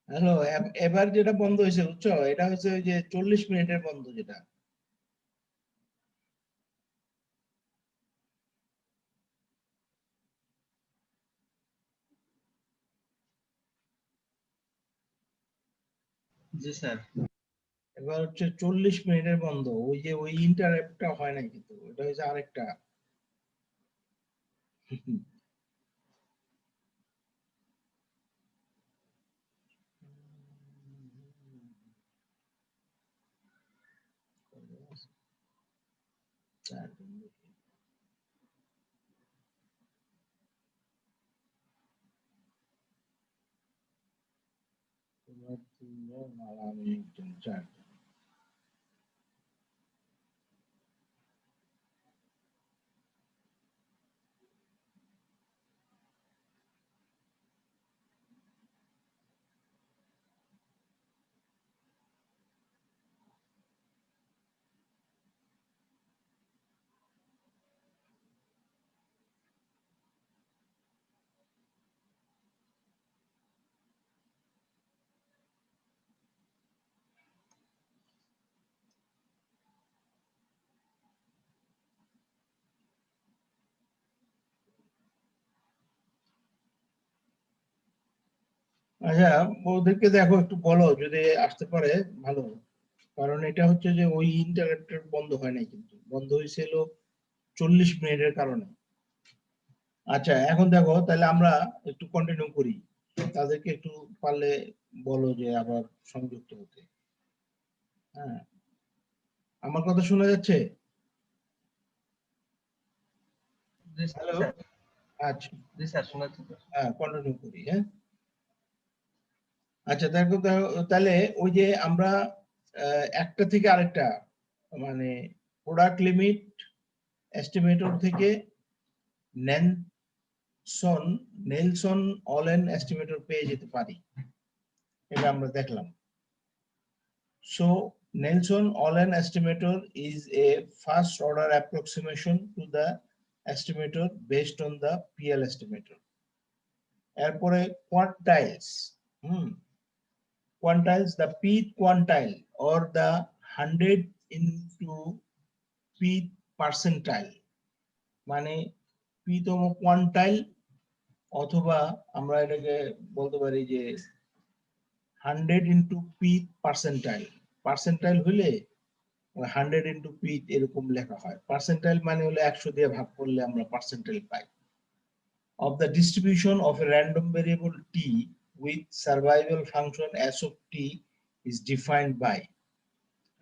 Hello, এবার যেটা বন্ধ হয়েছে বুঝছো, এটা হচ্ছে ওই যে 40 মিনিটের বন্ধ যেটা। জি স্যার। এবার হচ্ছে 40 মিনিটের বন্ধ, ওই যে ওই ইন্টারাপ্টটা হয় নাই, কিন্তু এটা হচ্ছে আরেকটা। আমি একজন চার। আচ্ছা, ওদেরকে দেখো, একটু বলো যদি আসতে পারে ভালো। কারণ এটা হচ্ছে যে ওই ইন্টারনেটের বন্ধ হয় নাই, কিন্তু বন্ধ হয়েছিল 40 মিনিটের কারণে। আচ্ছা, এখন দেখো তাহলে আমরা একটু কন্টিনিউ করি। তাদেরকে একটু পারলে বলো যে আবার সংযুক্ত হতে। হ্যাঁ, আমার কথা শোনা যাচ্ছে? জি হ্যালো। স্যার। আচ্ছা, জি স্যার, শোনা যাচ্ছে তো। হ্যাঁ, কন্টিনিউ করি। হ্যাঁ, আচ্ছা দেখো তাহলে ওই যে আমরা একটা থেকে আরেকটা, মানে প্রোডাক্ট লিমিট এস্টিমেটর থেকে নেলসন নেলসন অলেন এস্টিমেটর পেয়ে যেতে পারি, এটা আমরা দেখলাম। So Nelson Aalen estimator is a first order approximation to the estimator based on the PL estimator. এরপরে quantiles, quantiles, the p quantile or the 100 into p percentile, মানে p তম কোয়ান্টাইল, অথবা আমরা এটাকে বলতে পারি যে 100 into p percentile। পার্সেন্টাইল হলে 100 into p এরকম লেখা হয়। পার্সেন্টাইল মানে হলো 100 দিয়ে ভাগ করলে আমরা percentile pi. of the distribution of a random variable t with survival function s of t is defined by,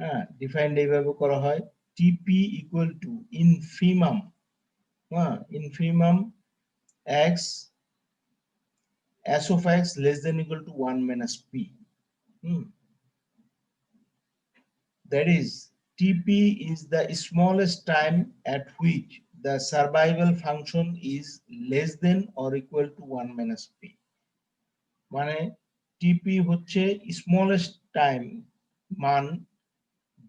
হ্যাঁ, ডিফাইন্ড এইভাবে করা হয়, tp equal to infimum, হ্যাঁ, infimum x s of x less than equal to 1 minus p. That is, tp is the smallest time at which the survival function is less than or equal to 1 minus p. মানে tp হচ্ছে smallest time মান,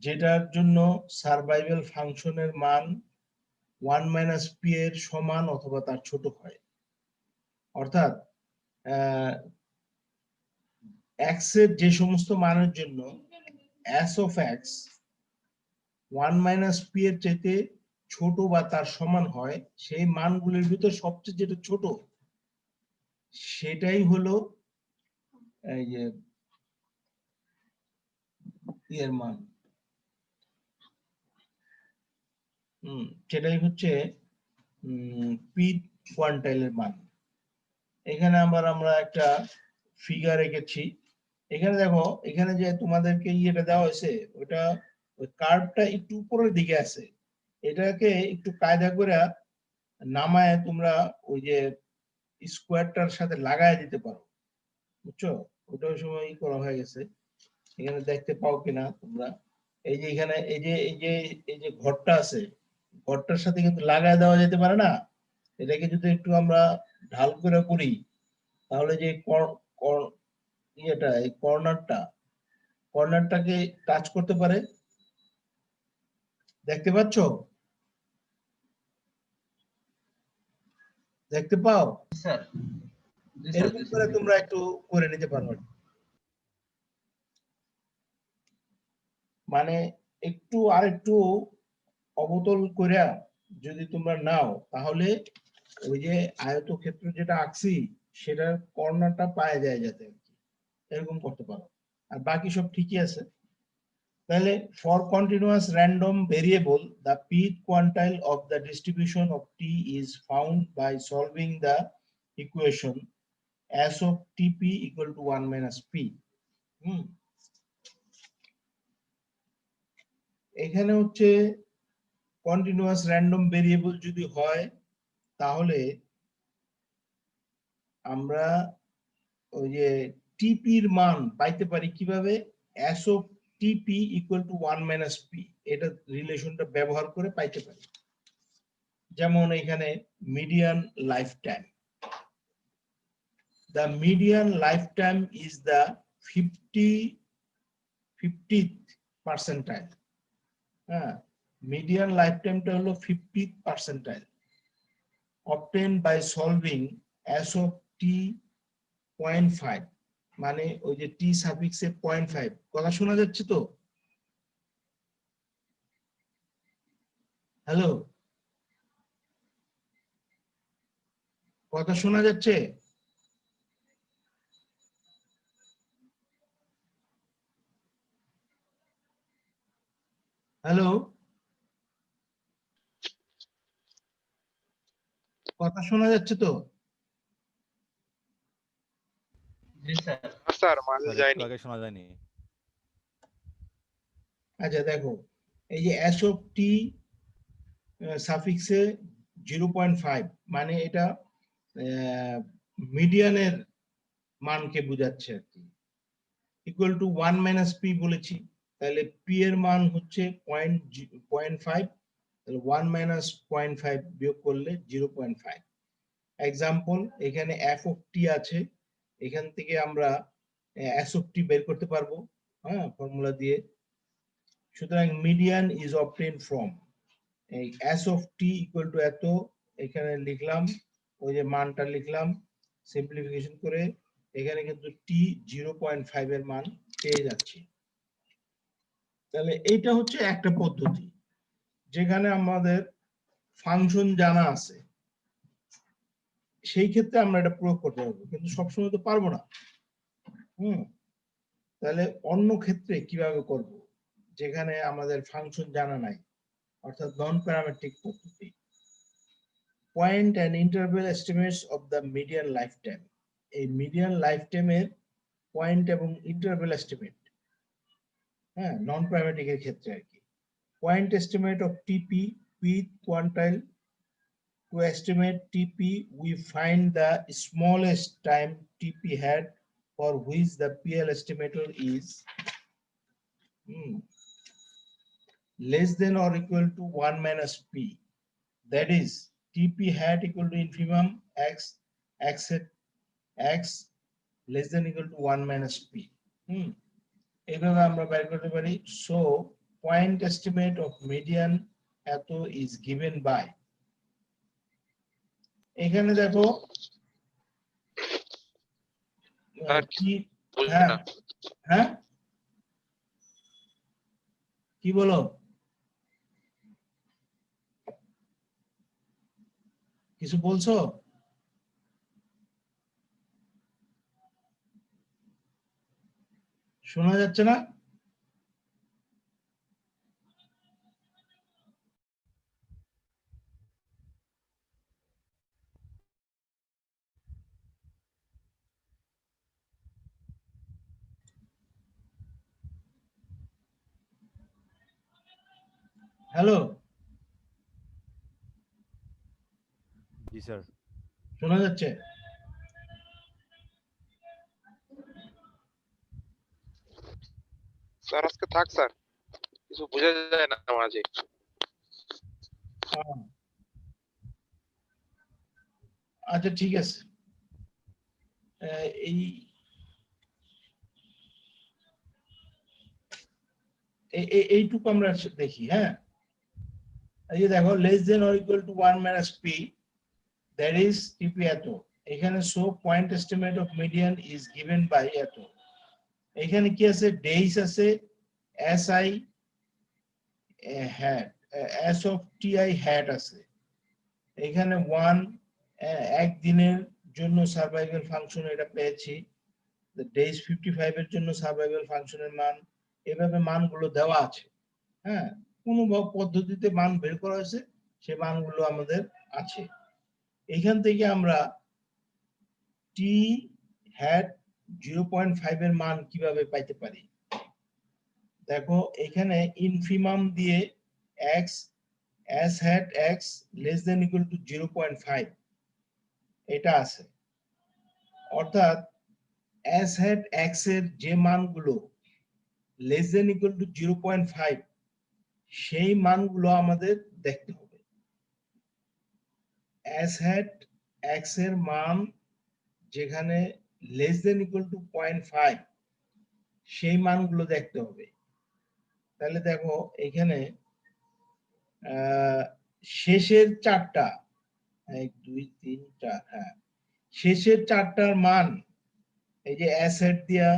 যেটার জন্য survival ফাংশনের মান 1 minus P এর সমান অথবা তার ছোট হয়। অর্থাৎ এক্স এর যে সমস্ত মানের জন্য S of x 1 minus P এর চাইতে ছোট বা তার সমান হয়, সেই মানগুলির ভিতর সবচেয়ে যেটা ছোট সেটাই হলো এই যে এর মান, সেটাই হচ্ছে পি কোয়ান্টাইলের মান। এখানে আবার আমরা একটা ফিগার রেখেছি। এখানে দেখো, এখানে যে তোমাদেরকে ইয়েটা দেওয়া হয়েছে, ওটা ওই কার্ভটা একটু উপরের দিকে আছে, এটাকে একটু কায়দা করে নামায় তোমরা ওই যে স্কোয়ারটার সাথে লাগায় দিতে পারো, বুঝছো? ওটা ওই সময় করা হয়ে গেছে, এখানে দেখতে পাও কিনা তোমরা। এই যে এখানে এই যে ঘরটা আছে, ঘরটার সাথে কিন্তু লাগায় দেওয়া যেতে পারে না। এটাকে যদি একটু আমরা ঢাল করে করি, তাহলে যে ইয়েটা, এই কর্নারটাকে টাচ করতে পারে, দেখতে পাচ্ছ? দেখতে পাও? স্যার। জি স্যার, এরকম জি স্যার। করে তোমরা একটু করে নিতে পারো। মানে একটু আরেকটু অবতল করে যদি তোমরা নাও তাহলে ওই যে আয়তক্ষেত্র যেটা আঁকছি সেটার কর্নারটা পাওয়া যায় যাতে এরকম করতে পারো আর বাকি সব ঠিকই আছে তাহলে for continuous random variable the pth quantile of the distribution of t is found by solving the equation s of tp equal to 1 minus p এখানে হচ্ছে কন্টিনিউয়াস র্যান্ডম ভেরিয়েবল যদি হয় তাহলে আমরা ওই যে টিপি এর মান পাইতে পারি কিভাবে s of tp equal to 1 minus p এটা রিলেশনটা ব্যবহার করে পাইতে পারি যেমন এখানে median life time the median lifetime is the 50th percentile median lifetime টা হলো 50th percentile obtained by solving s of t 0.5 মানে ওই যে t suffix এ 0.5 কথা শোনা যাচ্ছে তো হ্যালো কথা শোনা যাচ্ছে হ্যালো কথা শোনা যাচ্ছে তো জি স্যার স্যার মাঝে যায়নি আগে শোনা যায়নি আচ্ছা দেখো এই যে s of t সাফিক্সে 0.5 মানে এটা মিডিয়ানের মানকে বোঝাচ্ছে আর কি ইকুয়াল টু 1 মাইনাস p বলেছি তাহলে p এর মান হচ্ছে 0.5 তাহলে 1 মাইনাস 0.5 বিয়োগ করলে 0.5 এক্সাম্পল এখানে f of t আছে এখান থেকে আমরা s of t বের করতে পারবো হ্যাঁ ফর্মুলা দিয়ে সুতরাং মিডিয়ান ইজ অবটেইনড ফ্রম এই s of t equal to এত এখানে লিখলাম ওই যে মানটা লিখলাম সিম্পলিফিকেশন করে এখানে কিন্তু t 0.5 এর মান পেয়ে যাচ্ছি তাহলে এইটা হচ্ছে একটা পদ্ধতি যেখানে আমাদের ফাংশন জানা আছে সেই ক্ষেত্রে আমরা এটা প্রয়োগ করতে পারবো কিন্তু সবসময় তো পারবো না তাহলে অন্য ক্ষেত্রে কিভাবে করব যেখানে আমাদের ফাংশন জানা নাই অর্থাৎ নন প্যারামেট্রিক পদ্ধতি point and interval estimates of the median life time এই মিডিয়ান লাইফ টাইমের পয়েন্ট এবং ইন্টারভ্যাল এস্টিমেট হ্যাঁ নন প্যারামেট্রিক এর ক্ষেত্রে আর কি point estimate of TP with quantile to estimate TP we find the smallest time TP had for which the PL estimator is less than or equal to 1 minus P. That is, TP hat equal to infimum x, x at x less than equal to 1 minus P. এইভাবে আমরা বের করতে পারি so point estimate of median এত is given by এখানে দেখো হ্যাঁ কি বলো কিছু বলছো শোনা যাচ্ছে না হ্যালো জি স্যার শোনা যাচ্ছে স্যার আজকে থাক স্যার কিছু বোঝা যায় না মাঝে আচ্ছা ঠিক আছে এই এইটুকু আমরা দেখি হ্যাঁ এই যে দেখো less than or equal to 1 minus P that is TP এত এখানে so point estimate of median is given by এত এখানে কি আছে ডেইস আছে SI hat S of TI hat আছে এখানে 1 একদিনের জন্য সার্ভাইভাল ফাংশন এটা পেয়েছি ডেজ 55 এর জন্য সার্ভাইভাল ফাংশনের মান এভাবে মানগুলো দেওয়া আছে হ্যাঁ কোন পদ্ধতিতে মান বের করা হয়েছে সেই মানগুলো আমাদের আছে এখান থেকে আমরা টি হ্যাট 0.5 এর মান কিভাবে পাইতে পারি দেখো এখানে ইনফিমাম দিয়ে x s hat x less than equal to 0.5 এটা আছে অর্থাৎ s hat x এর যে মানগুলো less than equal to 0.5 সেই মানগুলো আমাদের দেখতে হবে s hat x এর মান যেখানে less than equal to 0.5 সেই মানগুলো দেখতে হবে তাহলে দেখো এখানে শেষের চারটা 1 2 3 4 হ্যাঁ শেষের চারটার মান এই যে অ্যাসেট দিয়া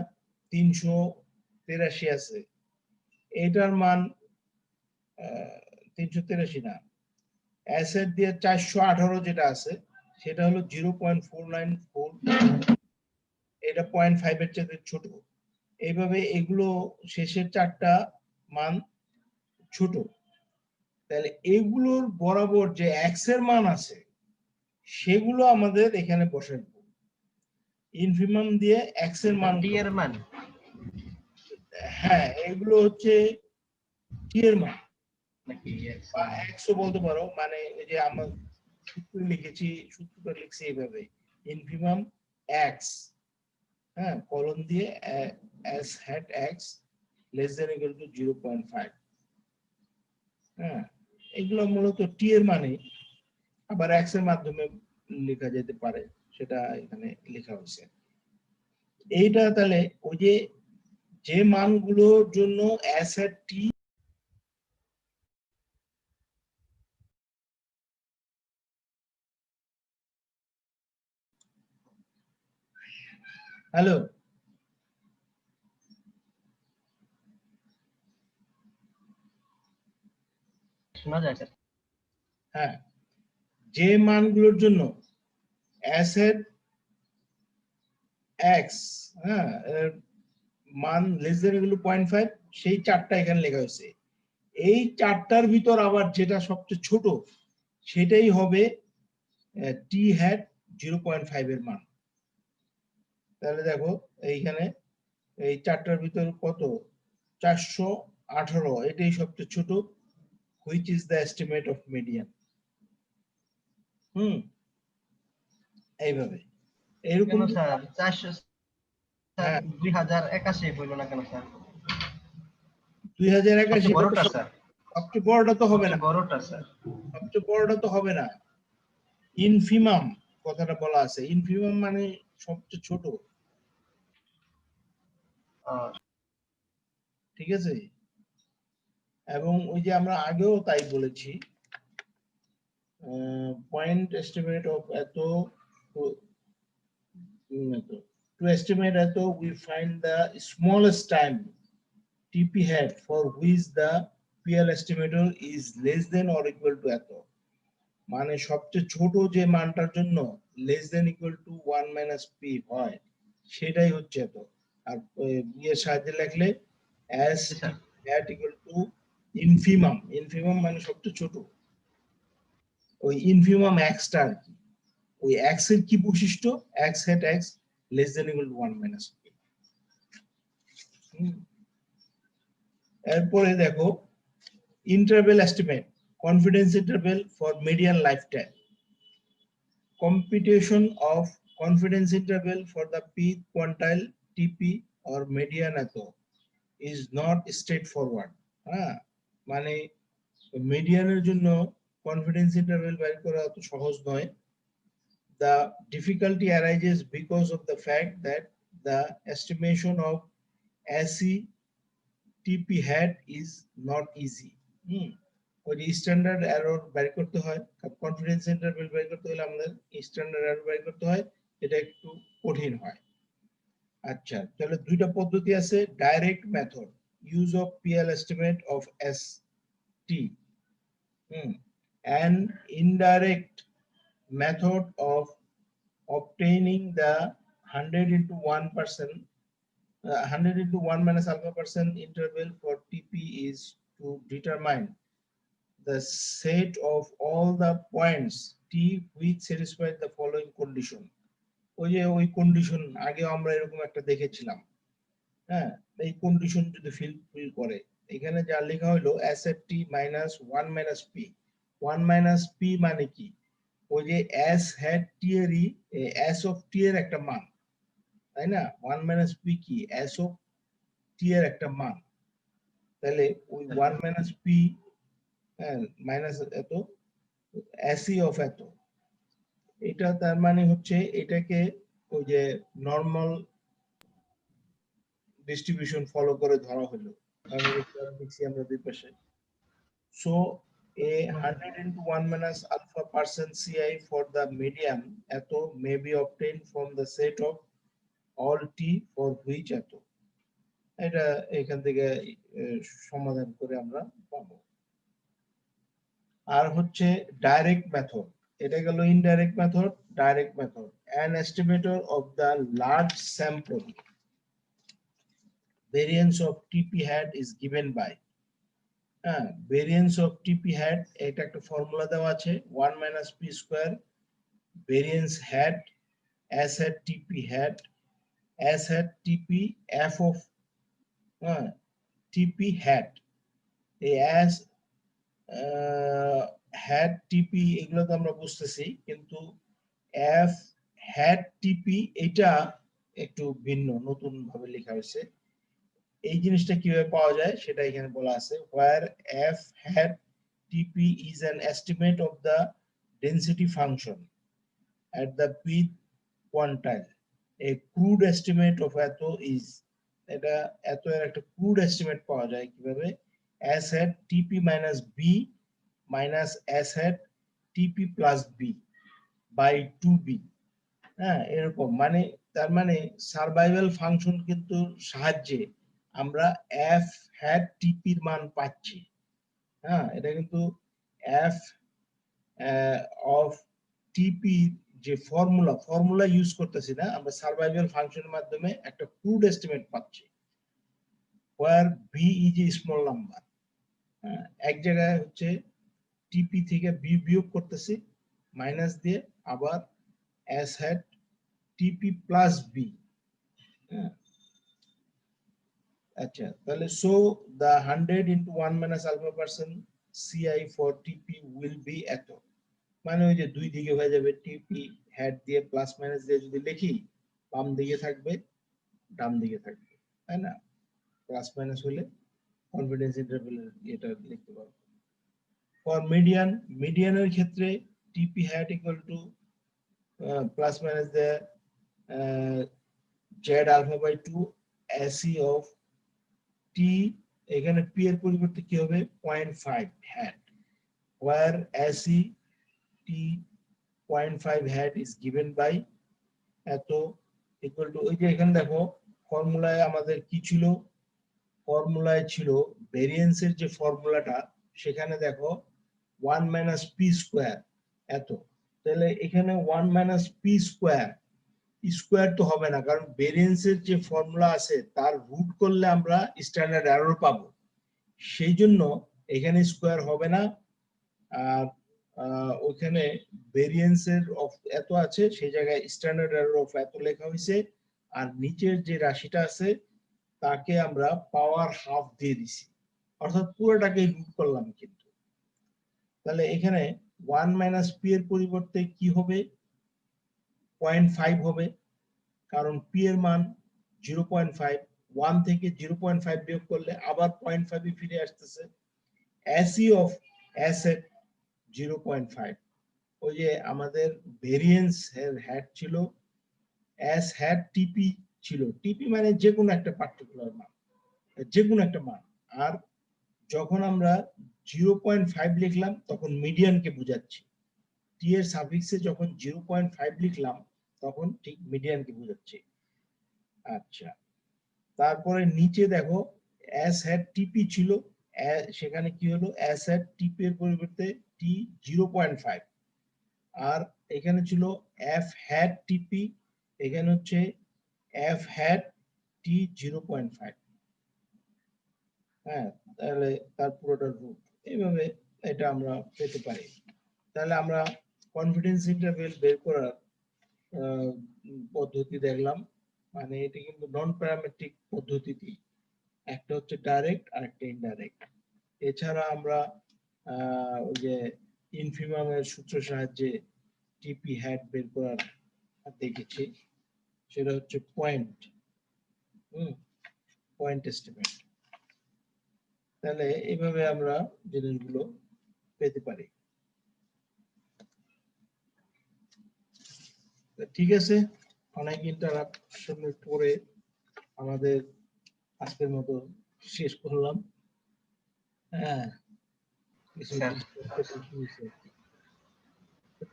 383 আছে এটার মান 383 না অ্যাসেট দিয়া 418 যেটা আছে সেটা হলো 0.494 এটা 0.5 এর চেয়ে ছোট এইভাবে এগুলো শেষের চারটা মান ছোট তাহলে এগুলোর বরাবর যে x এর মান আছে সেগুলো আমাদের এখানে বসাবো ইনফিমাম দিয়ে x এর মান টি এর মান হ্যাঁ এগুলো হচ্ছে টি এর মান নাকি বা x ও বলতে পারো মানে এই যে আমরা সূত্র লিখেছি সূত্রটা লিখছি এইভাবে ইনফিমাম x হ্যাঁ কলন দিয়ে s hat x less than equal to 0.5 হ্যাঁ এগুলো মূলত টি এর মানে আবার x এর মাধ্যমে লেখা যেতে পারে সেটা এখানে লেখা হয়েছে এইটা তাহলে ওই যে মানগুলোর জন্য s hat t হ্যালো শোনা যায় স্যার হ্যাঁ যে মানগুলোর জন্য s hat x হ্যাঁ মান লেস দেন এগুলো 0.5 সেই চারটা এখানে লেখা হয়েছে এই চারটার ভিতর আবার যেটা সবচেয়ে ছোট সেটাই হবে t hat 0.5 এর মান তাহলে দেখো এইখানে এই চারটার ভিতর কত 418 এটাই সবচেয়ে ছোট which is the estimate of median এইভাবে এরকম কেন স্যার 400 স্যার হ্যাঁ 2081 হইল না কেন স্যার 2081 বড়টা স্যার সবচেয়ে বড়টা তো হবে না বড়টা স্যার সবচেয়ে বড়টা তো হবে না ইনফিমাম কথাটা বলা আছে ইনফিমাম মানে সবচেয়ে ছোট ঠিক আছে এবং ওই যে আমরা আগেও তাই বলেছি পয়েন্ট এস্টিমেট অফ এত to estimate এত we find the smallest time TP hat for which the PL estimator is less than or equal to এত মানে সবচেয়ে ছোট যে মানটার জন্য less than equal to 1 minus p হয় সেটাই হচ্ছে এত আর এর সাহায্যে লিখলে as hat equal to infimum মানে সবচেয়ে ছোট ওই infimum x টা আর কি ওই x এর কি বৈশিষ্ট্য x hat x less than equal to 1 minus p এরপরে দেখো interval estimate confidence interval for median lifetime computation of confidence interval for the p quantile TP or median এত is not straightforward মানে মিডিয়ানের জন্য confidence interval বের করা অত সহজ নয় the difficulty arises because of the fact that the estimation of SE TP hat is not easy ওই standard error বের করতে হয় কনফিডেন্স ইন্টারভ্যাল বের করতে হলে আমাদের স্ট্যান্ডার্ড এরর বের করতে হয় এটা একটু কঠিন হয় আচ্ছা তাহলে দুইটা পদ্ধতি আছে direct method use of PL estimate of S T. An indirect method of obtaining the 100 into 1%, 100 into 1 minus alpha percent interval for TP is to determine the set of all the points T which satisfy the following condition. ওই condition আগে আমরা এরকম একটা দেখেছিলাম, হ্যাঁ, এই condition যদি feel করে এখানে যা লেখা হলো asset T minus 1 minus P. 1 minus P মানে কি? ওই যে এস হ্যাড টি এরই এস অফ টি এর একটা মান, তাই না? 1 মাইনাস পি কি? এস অফ টি এর একটা মান। তাহলে ওই 1 মাইনাস পি মাইনাস এত এসি অফ এত, এটা তার মানে হচ্ছে এটাকে ওই যে নরমাল ডিস্ট্রিবিউশন ফলো করে ধরা হলো, আমি দেখছি আমরা দুই পাশে। So a 100 into 1 minus alpha percent CI for the median এত may be obtained from the set of all t for which এত। এটা এখান থেকে সমাধান করে আমরা পাবো। আর হচ্ছে ডাইরেক্ট মেথড, এটা গেল indirect method. Direct method, an estimator of the large sample variance of TP hat is given by, variance of TP hat এটা একটা ফর্মুলা দেওয়া আছে 1 minus p square variance hat s hat TP hat s hat TP f of TP hat, এই s hat TP এগুলো তো আমরা বুঝতেছি, কিন্তু f hat TP এটা একটু ভিন্ন, নতুন ভাবে লেখা হয়েছে। এই জিনিসটা কিভাবে পাওয়া যায় সেটা এখানে বলা আছে, where f hat TP is an estimate of the density function at the pth quantile. A crude estimate of এত is, এটা এত এর একটা crude estimate পাওয়া যায় কিভাবে? s hat TP minus b minus s hat TP plus b by 2b, হ্যাঁ, এরকম। মানে তার মানে সার্ভাইভাল ফাংশন কিন্তু সাহায্যে আমরা f hat TP এর মান পাচ্ছি, হ্যাঁ। এটা কিন্তু f of TP যে ফর্মুলা ইউজ করতেছি না, আমরা সার্ভাইভাল ফাংশনের মাধ্যমে একটা ক্রুড এস্টিমেট পাচ্ছি, where b is a small number। এক জায়গায় হচ্ছে TP থেকে b বিয়োগ করতেছি মাইনাস দিয়ে, আবার s hat TP plus b। আচ্ছা, তাহলে so the 100 into 1 minus alpha percent CI for TP will be এত, মানে ওই যে দুই দিকে হয়ে যাবে, TP হেড দিয়ে প্লাস মাইনাস দিয়ে যদি লিখি, বাম দিকে থাকবে ডান দিকে থাকবে, তাই না? প্লাস মাইনাস হলে কনফিডেন্স ইন্টারভ্যাল এটা লিখতে পারবো। ফর মিডিয়ানের ক্ষেত্রে TP hat equal to plus minus দিয়ে z alpha by 2 SE of t, এখানে p এর পরিবর্তে কি হবে? 0.5 hat, where SE t 0.5 hat is given by এত equal to, ওই যে এখানে দেখো ফর্মুলায় আমাদের কি ছিল? ফর্মুলায় ছিল ভেরিয়েন্সের যে ফর্মুলাটা, সেখানে দেখো 1 minus p square এত। তাহলে এখানে 1 minus p square স্কয়ার তো হবে না, কারণ ভেরিয়েন্সের যে ফর্মুলা আছে তার রুট করলে আমরা স্ট্যান্ডার্ড এরর পাবো, সেই জন্য এখানে স্কয়ার হবে না। আর ওখানে ভেরিয়েন্সের অফ এত আছে, সেই জায়গায় স্ট্যান্ডার্ড এরর অফ এত লেখা হয়েছে, আর নিচের যে রাশিটা আছে তাকে আমরা পাওয়ার হাফ দিয়ে দিছি, অর্থাৎ পুরোটাকে রুট করলাম। কিন্তু তাহলে এখানে 1 minus p এর পরিবর্তে কি হবে? 0.5 হবে, কারণ p এর মান 0.5, 1 থেকে 0.5 বিয়োগ করলে আবার 0.5 এ ফিরে আসতেছে। SE of asset 0.5, ওই যে আমাদের ভেরিয়েন্স এর হ্যাট ছিল s hat TP ছিল, TP মানে যে কোনো একটা পার্টিকুলার মান, যে কোনো একটা মান। আর যখন আমরা 0.5 লিখলাম তখন মিডিয়ানকে বোঝাচ্ছি, t এর সাফিক্সে যখন 0.5 লিখলাম তখন ঠিক মিডিয়ানকে বোঝাচ্ছি। আচ্ছা, তারপরে নিচে দেখো s hat TP ছিল সেখানে কি হলো s hat tp এর পরিবর্তে t 0.5 আর এখানে ছিল f hat tp এখানে হচ্ছে f hat t 0.5 হ্যাঁ তাহলে তার পুরোটা রুট এইভাবে এটা আমরা পেতে পারি তাহলে আমরা কনফিডেন্স ইন্টারভ্যাল বের করার পদ্ধতি দেখলাম মানে এটা কিন্তু নন প্যারামেট্রিক পদ্ধতিতে একটা হচ্ছে ডাইরেক্ট আর একটা ইনডাইরেক্ট এছাড়া আমরা ওই যে ইনফিমামের সূত্র সাহায্যে টিপি হ্যাট বের করার দেখেছি সেটা হচ্ছে পয়েন্ট পয়েন্ট এস্টিমেট তাহলে এইভাবে আমরা জিনিসগুলো পেতে পারি ঠিক আছে অনেক ইন্টারাপশনের পরে আমাদের আজকের মতো শেষ করলাম হ্যাঁ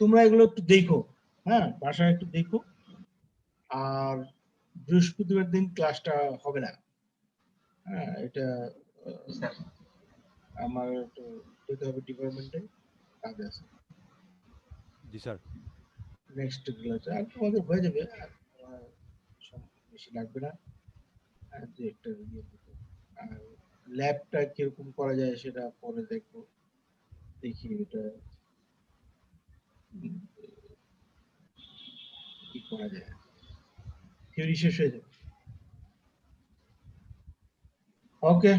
তোমরা এগুলো একটু দেখো হ্যাঁ বাসায় একটু দেখো আর বৃহস্পতিবার দিন ক্লাসটা হবে না হ্যাঁ এটা স্যার আমার একটু যেতে হবে ডিপার্টমেন্টে কাজ আছে জি স্যার নেক্সট ক্লাস আর তোমাদের হয়ে যাবে আর বেশি লাগবে না আর যে একটা আর ল্যাবটা কিরকম করা যায় সেটা পরে দেখবো দেখি এটা কি করা যায় থিওরি শেষ হয়ে যাবে ওকে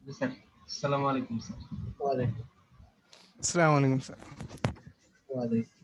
জি স্যার আসসালামু আলাইকুম স্যার ওয়ালাইকুম আসসালামু আলাইকুম স্যার ওয়ালাইকুম